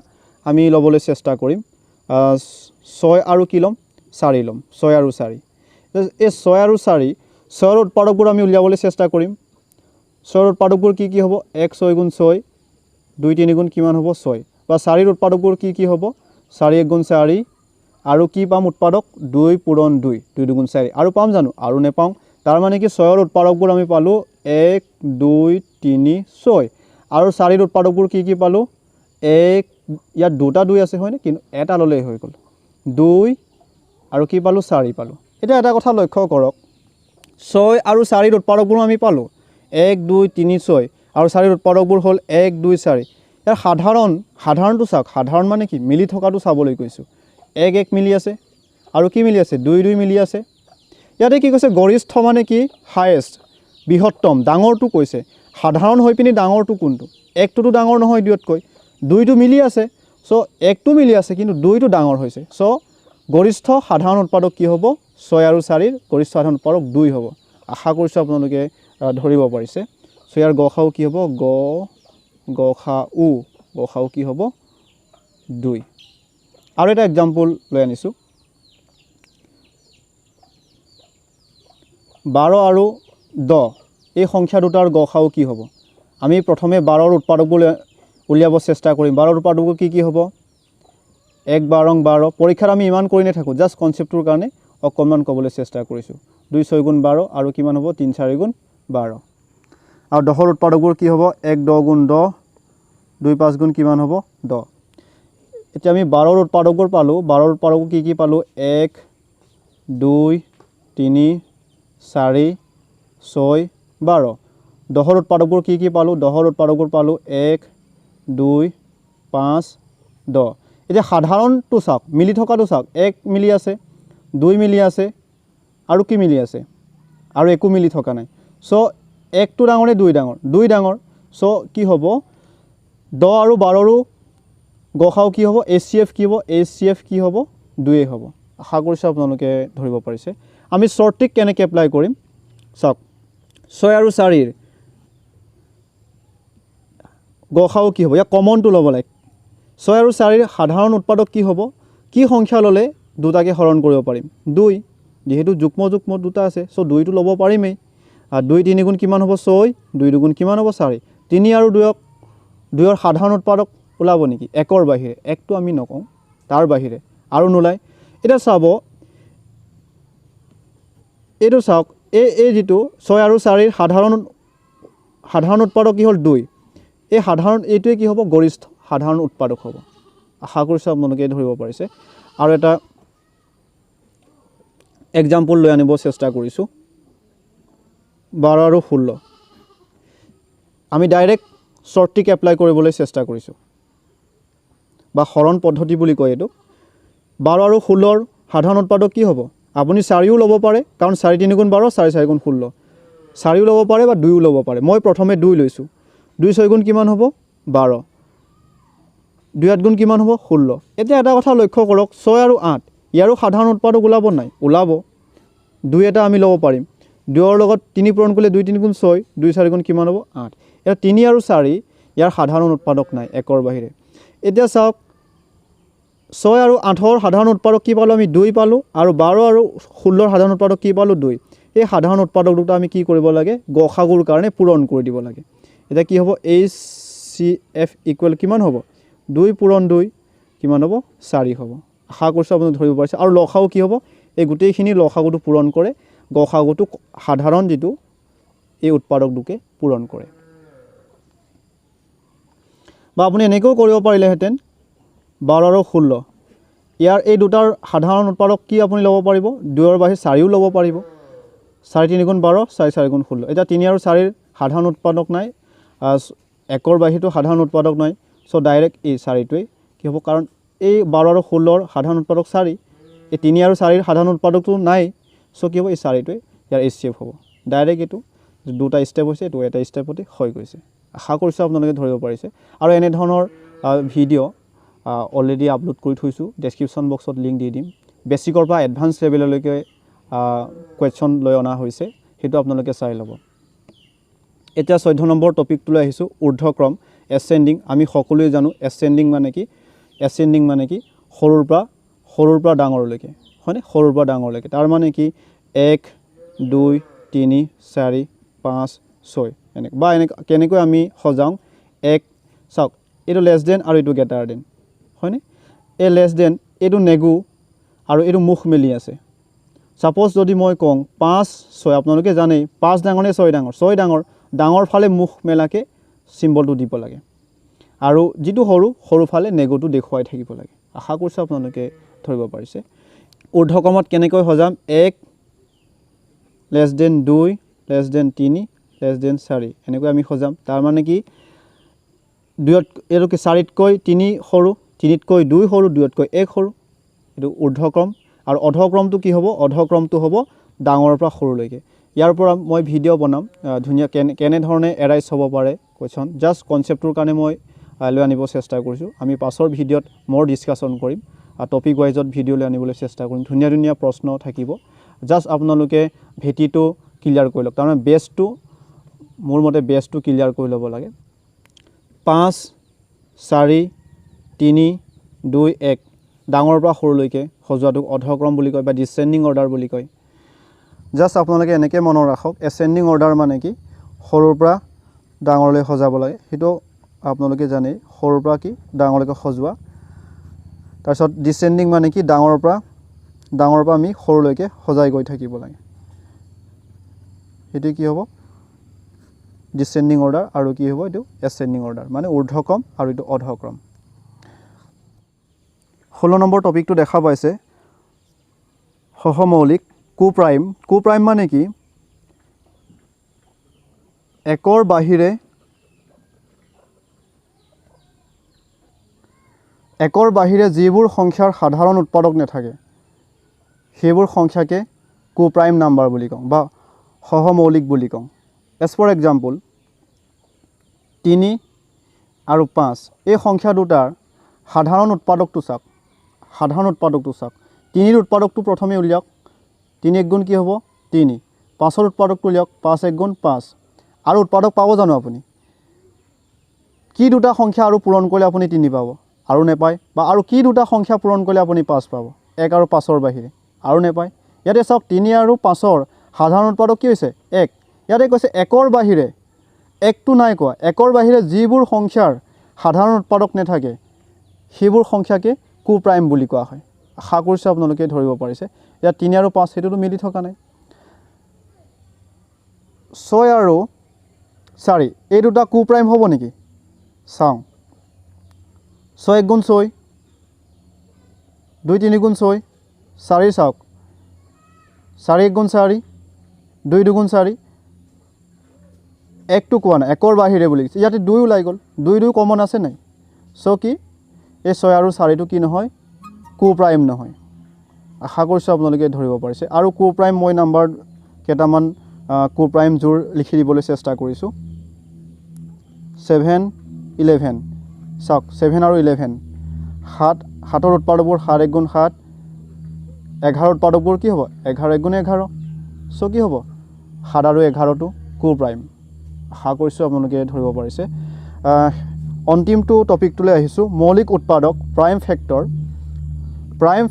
আমি ল'বলৈ চেষ্টা কৰিম 6 আৰু কি ল'ম 4 ল'ম 6 আৰু 4 এই 6 আৰু 4 6ৰ উৎপাদকবোৰ আমি উলিয়াবলৈ চেষ্টা কৰিম 6ৰ উৎপাদকবোৰ কি কি হ'ব 1 6 গুণ 6 2 3 গুণ কিমান হ'ব 6 বা 4ৰ উৎপাদকবোৰ কি হ'ব 4 1 গুণ 4 আৰু কি পাম উৎপাদক 2 পূৰণ 2 2 2 গুণ 4 আৰু পাম জানো আৰু নেপাওঁ তাৰ মানে কি 6ৰ উৎপাদকবোৰ আমি পালোঁ 1 2 3 6 আৰু 4ৰ উৎপাদকবোৰ কি পালোঁ 1 ইয়াত দুটা 2 আছে হয়নে কিন্তু এটা ল'লেই হৈ গ'ল 2 আৰু কি পালোঁ 4 পালোঁ এতিয়া এটা কথা লক্ষ্য কৰক 6 আৰু 4 উৎপাদকবোৰ আমি পালোঁ 1 2 3 6 আৰু 4 উৎপাদকবোৰ হ'ল 1 2 4 ইয়াৰ সাধাৰণটো চাওক সাধাৰণ মানে কি মিলি থকাটো চাবলৈ কৈছোঁ 1 1 মিলি আছে আৰু কি মিলি আছে 2 2 মিলি আছে ইয়াতে কি কৈছে গৰিষ্ঠ মানে কি হাইয়েষ্ট বৃহত্তম ডাঙৰটো কৈছে সাধাৰণ হৈ পিনি ডাঙৰটো কোনটো 1টোতো ডাঙৰ নহয় 2তকৈ 2টো মিলি আছে সো 1টো মিলি আছে কিন্তু 2টো ডাঙৰ হৈছে সো গৰিষ্ঠ সাধাৰণ উৎপাদক কি হ'ব 6 আৰু 4 গৰিষ্ঠ সাধাৰণ উৎপাদক 2 হ'ব আশা কৰিছোঁ আপোনালোকে ধৰিব পাৰিছে সো ইয়াৰ গসাউ কি হ'ব গসাউ কি হ'ব 2 আৰু এটা এক্সাম্পল লৈ আনিছোঁ 12 আৰু 10 এই সংখ্যা দুটাৰ গসাউ কি হ'ব আমি প্ৰথমে 12ৰ উৎপাদকবোৰ উলিয়াব চেষ্টা কৰিম 12ৰ উৎপাদকবোৰ কি হ'ব 1 12 12 পৰীক্ষাত আমি ইমান কৰি নাথাকোঁ জাষ্ট কনচেপ্টটোৰ কাৰণে অকণমান ক'বলৈ চেষ্টা কৰিছোঁ 2 6 গুণ 12 আৰু কিমান হ'ব 3 4 গুণ 12 আৰু 10ৰ উৎপাদকবোৰ কি হ'ব 1 10 গুণ 10 2 5 গুণ কিমান হ'ব 10 এতিয়া আমি 12ৰ উৎপাদকবোৰ পালোঁ 12ৰ উৎপাদকবোৰ কি পালোঁ 1 2 3 4 6 12 10ৰ উৎপাদকবোৰ কি পালোঁ 10ৰ উৎপাদকবোৰ পালোঁ 1 2 5 10 এতিয়া সাধাৰণটো চাওক মিলি থকাটো চাওক 1 মিলি আছে 2 মিলি আছে আৰু কি মিলি আছে আৰু একো মিলি থকা নাই সো 1টো ডাঙৰ নে 2 ডাঙৰ 2 ডাঙৰ সো কি হ'ব 10 আৰু 12ৰো গসাউ কি হ'ব HCF কি হ'ব 2 হ'ব আশা কৰিছোঁ আপোনালোকে ধৰিব পাৰিছে আমি শ্বৰ্ট ট্ৰিক কেনেকৈ এপ্লাই কৰিম চাওক 6 আৰু 4ৰ গসাউ কি হ'ব ইয়াক কমনটো ল'ব লাগে 6 আৰু 4ৰ সাধাৰণ উৎপাদক কি হ'ব কি সংখ্যা ল'লে দুটাকে হৰণ কৰিব পাৰিম 2 যেহেতু যুগ্ম দুটা আছে সো 2টো ল'ব পাৰিমেই আৰু 2 3 গুণ কিমান হ'ব 6 2 2 গুণ কিমান হ'ব 4 3 আৰু 2ৰ সাধাৰণ উৎপাদক ওলাব নেকি 1ৰ বাহিৰে 1টো আমি নকওঁ তাৰ বাহিৰে আৰু নোলায় এটা চাব এইটো চাওক এই যেটো 6 আৰু 4ৰ সাধাৰণ উৎপাদক কি হ'ল 2 এই এইটোৱে কি হ'ব গৰিষ্ঠ সাধাৰণ উৎপাদক হ'ব আশা কৰিছোঁ আপোনালোকে ধৰিব পাৰিছে আৰু এটা এক্সাম্পল লৈ আনিব চেষ্টা কৰিছোঁ 12 আৰু 16 আমি ডাইৰেক্ট শ্বৰ্ট ট্ৰিক এপ্লাই কৰিবলৈ চেষ্টা কৰিছোঁ বা হৰণ পদ্ধতি বুলি কয় এইটো 12 আৰু 16ৰ সাধাৰণ উৎপাদক কি হ'ব আপুনি 4ও ল'ব পাৰে কাৰণ 4 3 গুণ 12 4 4 গুণ 16 4ও ল'ব পাৰে বা 2ও ল'ব পাৰে মই প্ৰথমে 2 লৈছোঁ 2 6 গুণ কিমান হ'ব 12 2 8 গুণ কিমান হ'ব 16 এতিয়া এটা কথা লক্ষ্য কৰক 6 আৰু 8 ইয়াৰো সাধাৰণ উৎপাদক ওলাব নাই ওলাব 2 এটা আমি ল'ব পাৰিম 2ৰ লগত 3 পূৰণ কৰিলে 2 3 গুণ 6 2 4 গুণ কিমান হ'ব 8 এতিয়া 3 আৰু 4 ইয়াৰ সাধাৰণ উৎপাদক নাই 1ৰ বাহিৰে এতিয়া চাওক 6 আৰু 8ৰ সাধাৰণ উৎপাদক কি পালোঁ আমি 2 পালোঁ আৰু 12 আৰু 16ৰ সাধাৰণ উৎপাদক কি পালোঁ 2 এই সাধাৰণ উৎপাদক দুটা আমি কি কৰিব লাগে গসাগুৰ কাৰণে পূৰণ কৰি দিব লাগে এতিয়া কি হ'ব HCF ইকুৱেল কিমান হ'ব 2 পূৰণ 2 কিমান হ'ব 4 হ'ব আশা কৰিছোঁ আপুনি ধৰিব পাৰিছে আৰু লসাগু কি হ'ব এই গোটেইখিনি লসাগুটো পূৰণ কৰে গসাগুটো সাধাৰণ যেটো এই উৎপাদক দুকে পূৰণ কৰে বা আপুনি এনেকৈও কৰিব পাৰিলেহেঁতেন 12 আৰু 16 ইয়াৰ এই দুটাৰ সাধাৰণ উৎপাদক কি আপুনি ল'ব পাৰিব 2ৰ বাহিৰে 4ও ল'ব পাৰিব 4 3 গুণ 12 4 4 গুণ 16 এতিয়া 3 আৰু 4ৰ সাধাৰণ উৎপাদক নাই 1ৰ বাহিৰেতো সাধাৰণ উৎপাদক নাই সো ডাইৰেক্ট এই 4টোৱে কি হ'ব কাৰণ এই 12 আৰু 16ৰ সাধাৰণ উৎপাদক 4 এই 3 আৰু 4ৰ সাধাৰণ উৎপাদকটো নাই সো কি হ'ব এই 4টোৱে ইয়াৰ HCF হ'ব ডাইৰেক্ট এইটো দুটা ষ্টেপ হৈছে এইটো এটা ষ্টেপতে হৈ গৈছে আশা কৰিছোঁ আপোনালোকে ধৰিব পাৰিছে আৰু এনে ধৰণৰ ভিডিঅ' অলৰেডি আপলোড কৰি থৈছোঁ ডেছক্ৰিপশ্যন বক্সত লিংক দি দিম বেছিকৰ পৰা এডভান্স লেভেললৈকে কুৱেশ্যন লৈ অনা হৈছে সেইটো আপোনালোকে চাই ল'ব এতিয়া 14 নম্বৰ টপিকটোলৈ আহিছোঁ ঊৰ্ধ্বক্ৰম এছেণ্ডিং আমি সকলোৱে জানো এছেণ্ডিং মানে কি সৰুৰ পৰা ডাঙৰলৈকে হয়নে সৰুৰ পৰা ডাঙৰলৈকে তাৰ মানে কি 1 2 3 4 5 6 এনেকৈ বা কেনেকৈ আমি সজাওঁ 1 চাওক এইটো লেছ দেন আৰু এইটো গ্ৰেটাৰ দেন হয়নে এই লেছ দেন এইটো নেগু আৰু এইটো মুখ মেলি আছে সাপোজ যদি মই কওঁ 5 6 আপোনালোকে জানেই 5 ডাঙৰ নে 6 ডাঙৰ 6 ডাঙৰ ফালে মুখ মেলাকে সিম্বলটো দিব লাগে আৰু যেটো সৰু ফালে নেগুটো দেখুৱাই থাকিব লাগে আশা কৰিছোঁ আপোনালোকে ধৰিব পাৰিছে ঊৰ্ধ্বক্ৰমত কেনেকৈ সজাম 1 less than 2 less than 3 less than 4 এনেকৈ আমি সজাম তাৰ মানে কি 2 এটো কি 4 তকৈ 3 সৰু 3 তকৈ 2 সৰু 2 তকৈ 1 সৰু এটো ঊৰ্ধ্বক্ৰম আৰু অধক্ৰমটো কি হ'ব অধক্ৰমটো হ'ব ডাঙৰৰ পৰা সৰুলৈকে ইয়াৰ পৰা মই ভিডিঅ' বনাম ধুনিয়া কেনে ধৰণে এৰাইজ হ'ব পাৰে কোৱেশ্চন জাস্ট কনসেপ্টৰ কাৰণে মই লৈ আনিব চেষ্টা কৰিছো আমি পাছৰ ভিডিঅ'ত মোৰ ডিসকাশন কৰিম টপিক ওয়াইজত ভিডিঅ' লৈ আনিবলৈ চেষ্টা কৰিম ধুনিয়া ধুনিয়া প্ৰশ্ন থাকিব জাস্ট আপোনালোকে ভেটিটো ক্লিয়াৰ কৰি লওক তাৰমানে বেছটো মোৰ মতে বেছটো ক্লিয়াৰ কৰি ল'ব লাগে 5 4 3 2 1 ডাঙৰৰ পৰা সৰুলৈকে সজোৱাটোক অধক্ৰম বুলি কয় বা ডিসেন্ডিং অৰ্ডাৰ বুলি কয় জাস্ট আপোনালোকে এনেকৈ মনত ৰাখক এসেন্ডিং অৰ্ডাৰ মানে কি সৰুৰ পৰা ডাঙৰলৈ সজাব লাগে হেতু আপোনালোকে জানে সৰুৰ পৰা কি ডাঙৰলৈকে সজোৱা তাৰপিছত ডিসেন্ডিং মানে কি ডাঙৰৰ পৰা আমি সৰুলৈকে সজাই গৈ থাকিব লাগে হেতু কি হ'ব ডিসেন্ডিং অৰ্ডাৰ আৰু কি হ'ব এটো এসেন্ডিং অৰ্ডাৰ মানে ঊৰ্ধ্বক্ৰম আৰু এটো অধক্ৰম 16 নম্বৰ টপিকটো দেখা পাইছে সহমৌলিক কো প্ৰাইম মানে কি একৰ বাহিৰে যিবোৰ সংখ্যাৰ সাধাৰণ উৎপাদক নাথাকে সেইবোৰ সংখ্যাকে কো প্ৰাইম নাম্বাৰ বুলি কওঁ বা সহমৌলিক বুলি কওঁ এজ ফৰ এক্সাম্পল 3 আৰু 5 এই সংখ্যা দুটাৰ সাধাৰণ উৎপাদকটো চাওক 3 ৰ উৎপাদকটো প্ৰথমে উলিয়াওক 3 1 গুণ কি হ'ব 3 5 ৰ উৎপাদকটো উলিয়াওক 5 1 গুণ 5 আৰু উৎপাদক পাব জানো আপুনি কি দুটা সংখ্যা আৰু পূৰণ কৰিলে আপুনি 3 পাব আৰু নেপায় বা আৰু কি দুটা সংখ্যা পূৰণ কৰিলে আপুনি 5 পাব 1 আৰু 5 ৰ বাহিৰে আৰু নেপায় ইয়াতে চাওক 3 আৰু 5 ৰ সাধাৰণ উৎপাদক কি হৈছে 1 ইয়াতে কৈছে 1 ৰ বাহিৰে 1 টো নাই কোৱা 1 ৰ বাহিৰে যিবোৰ সংখ্যাৰ সাধাৰণ উৎপাদক নাথাকে সেইবোৰ সংখ্যাকে কো প্ৰাইম বুলি কোৱা হয় আশা কৰিছো আপোনালোকে ধৰিব পাৰিছে ইয়া 3 আৰু 5 হেতুটো মিলি থকা নাই 6 আৰু 4 এই দুটা কো প্ৰাইম হ'ব নেকি চাও 6 1 গুণ 6 2 3 গুণ 6 4 চাওক 4 1 গুণ 4 2 2 গুণ 4 1 টো কোৱা নাই 1 ৰ বাহিৰে বুলি কৈছে ইয়াতে 2 ওলাই গ'ল 2 2 কমন আছে নাই সো কি এই 6 আৰু 4 টো কি নহয় কো প্ৰাইম নহয় আশা কৰিছো আপোনালোকে ধৰিব পাৰিছে আৰু কো প্ৰাইম মই নাম্বাৰ কেটামান কো প্ৰাইম জোৰ লিখি দিবলৈ চেষ্টা কৰিছো 7 11 চাওক 7 আৰু 11 7 ৰ উৎপাদকবোৰ 7 1 গুণ 7 11 ৰ উৎপাদকবোৰ কি হ'ব 11 1 গুণ 11 সো কি হ'ব 7 আৰু 11 টো কো প্ৰাইম আশা কৰিছো আপোনালোকে ধৰিব পাৰিছে অন্তিমটো টপিকটোলৈ আহিছো মৌলিক উৎপাদক প্ৰাইম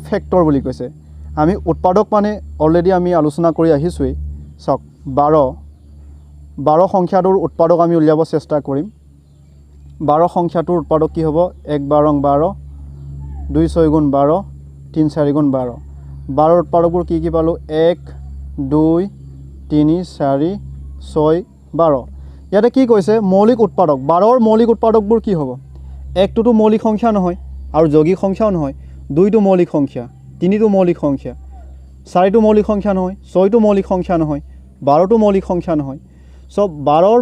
ফেক্টৰ বুলি কৈছে আমি উৎপাদক মানে অলৰেডি আমি আলোচনা কৰি আহিছোই চাওক 12 সংখ্যাটোৰ উৎপাদক আমি উলিয়াব চেষ্টা কৰিম 12 সংখ্যাটোৰ উৎপাদক কি হ'ব 1 12 12 2 6 গুণ 12 3 4 গুণ 12 12 উৎপাদকবোৰ কি পালো 1 2 3 4 6 12 ইয়াতে কি কৈছে মৌলিক উৎপাদক 12 ৰ মৌলিক উৎপাদকবোৰ কি হ'ব 1 টো মৌলিক সংখ্যা নহয় আৰু যৌগিক সংখ্যাও নহয় 2 টো মৌলিক সংখ্যা 3 টো মৌলিক সংখ্যা 4 টো মৌলিক সংখ্যা নহয় 6 টো মৌলিক সংখ্যা নহয় 12 টো মৌলিক সংখ্যা নহয় সব 12 ৰ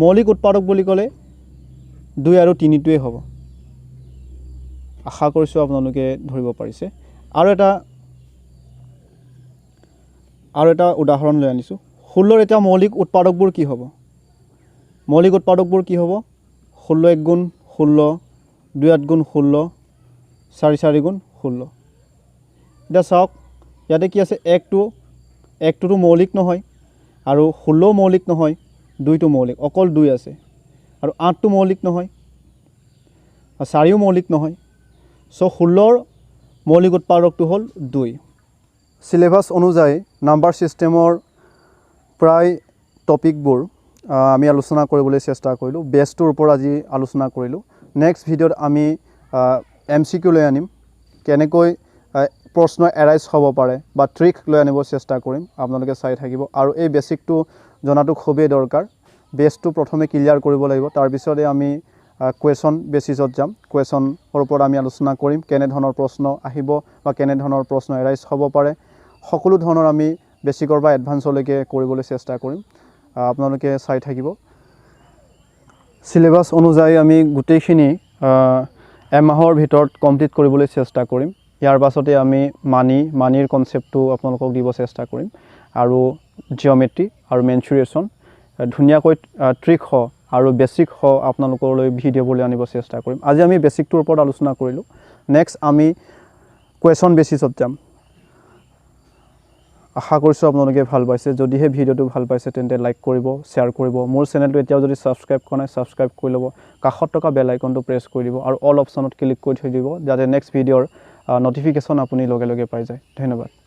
মৌলিক উৎপাদক বুলি ক'লে 2 আৰু 3 টোৱে হ'ব আশা কৰিছো আপোনালোকে ধৰিব পাৰিছে আৰু এটা উদাহৰণ লৈ আনিছো 16 ৰ এটা মৌলিক উৎপাদকবোৰ কি হ'ব 16 1 গুণ 16 2 8 গুণ 16 4 4 গুণ 16 এটা চাওক ইয়াতে কি আছে 1 টো মৌলিক নহয় আৰু 16 মৌলিক নহয় 2 টো মৌলিক অকল 2 আছে আৰু 8 টো মৌলিক নহয় আৰু 4 ও মৌলিক নহয় সো 16 ৰ মৌলিক উৎপাদকটো হ'ল 2 সিলেবাস অনুযায়ী নাম্বাৰ সিস্টেমৰ প্ৰায় টপিকবোৰ আমি আলোচনা কৰিবলৈ চেষ্টা কৰিলো বেছটোৰ ওপৰত আজি আলোচনা কৰিলো নেক্সট ভিডিঅ'ত আমি এমসিকিউ লৈ আনিম কেনেকৈ প্ৰশ্ন এৰাইজ হ'ব পাৰে বা ট্ৰিক লৈ আনিব চেষ্টা কৰিম আপোনালোকে চাই থাকিব আৰু এই বেসিকটো জনাটো খুবেই দৰকাৰ বেছটো প্ৰথমে ক্লিয়াৰ কৰিব লাগিব তাৰ পিছতে আমি কুৱেশ্যন বেচিছত যাম কুৱেশ্যনৰ ওপৰত আমি আলোচনা কৰিম কেনেধৰণৰ প্ৰশ্ন আহিব বা কেনেধৰণৰ প্ৰশ্ন এৰাইজ হ'ব পাৰে সকলো ধৰণৰ আমি বেচিকৰ পৰা এডভান্সলৈকে কৰিবলৈ চেষ্টা কৰিম আপোনালোকে চাই থাকিব সিলেবাস অনুযায়ী আমি গোটেইখিনি এমাহৰ ভিতৰত কমপ্লিট কৰিবলৈ চেষ্টা কৰিম ইয়াৰ পাছতে আমি মানিৰ কনচেপ্টটো আপোনালোকক দিব চেষ্টা কৰিম আৰু জিঅ'মেট্ৰি আৰু মেনচুৰেশ্যন ধুনীয়াকৈ ট্ৰিক আৰু বেচিক আপোনালোকলৈ ভিডিঅ'বলৈ আনিব চেষ্টা কৰিম আজি আমি বেচিকটোৰ ওপৰত আলোচনা কৰিলোঁ নেক্সট আমি কুৱেশ্যন বেচিছত যাম আশা কৰিছোঁ আপোনালোকে ভাল পাইছে যদিহে ভিডিঅ'টো ভাল পাইছে তেন্তে লাইক কৰিব শ্বেয়াৰ কৰিব মোৰ চেনেলটো এতিয়াও যদি ছাবস্ক্ৰাইব কৰা নাই ছাবস্ক্ৰাইব কৰি ল'ব কাষত থকা বেল আইকনটো প্ৰেছ কৰি দিব আৰু অল অপশ্যনত ক্লিক কৰি থৈ দিব যাতে নেক্সট ভিডিঅ'ৰ নটিফিকেশ্যন আপুনি লগে লগে পাই যায় ধন্যবাদ